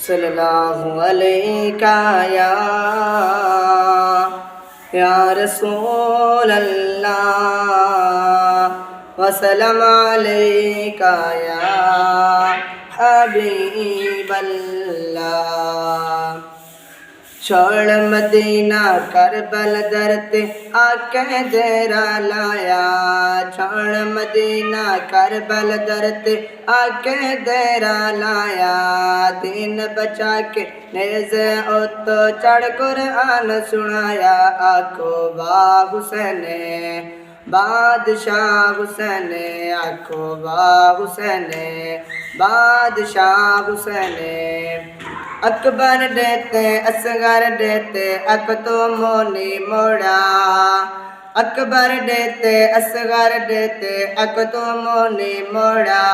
सल्लल्लाहु अलैका या रसूल अल्लाह वसल्लम अलैका या हबीब अल्लाह। छोड़ मदीना करबल दरते आके देरा लाया। छोड़ मदीना करबल दरते आके देरा लाया। दीन बचा के नेज़े उतो चढ़ कुरान सुनाया। आखो वाह हुसैन बादशाह हुसैन, आखो वाह हुसैन बादशाह हुसैन। अकबर देते असगर देते अक तो मोनी मोड़ा। अकबर देते असगर देते अक तो मोनी मोड़ा।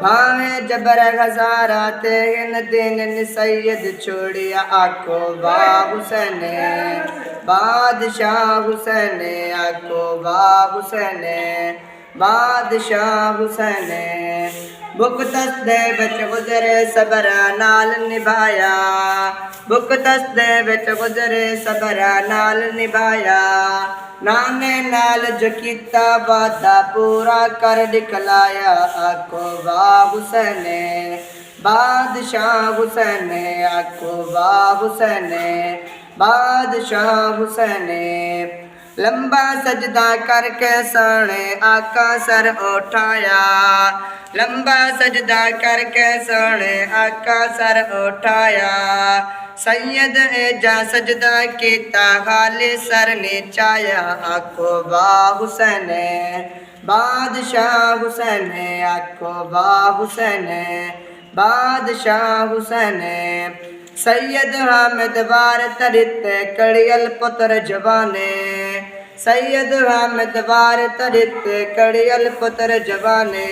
भावे जबर हजारा ते इन दिन सैयद छोड़िया। आखो वाह हुसैन बादशाह हुसैन, आखो वाह हुसैन बादशाह हुसैन। बुक तस्दे बिच गुजरे सबरा नाल निभाया। बुक तस्दे बिच गुजरे सबरा नाल निभाया। नाने नाल जो कीता वादा पूरा कर दिखलाया। आखो वाह हुसैन बादशाह हुसैन, आखो वाह हुसैन बादशाह हुसैन। लंबा सजदा करके सोने आका सर उठाया। लंबा सजदा करके सोने आका सर उठाया। सैयद एजा सजदा किता खाली सर नीचाया। आखो वाह हुसैन बादशाह हुसैन, आखो वाह हुसैन बादशाह हुसैन। सैयद हामिद वार तरित कड़ियल पुत्र जवाने। सैयद हामिद वार तरित कड़ियल पुत्र जवाने।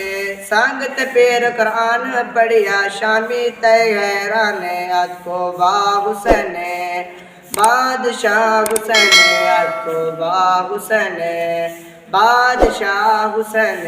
संगत पेर कुरान पढ़िया शामी तैराने। आखो वाह हुसैन बादशाह हुसैन, आखो वाह हुसैन बादशाह हुसैन।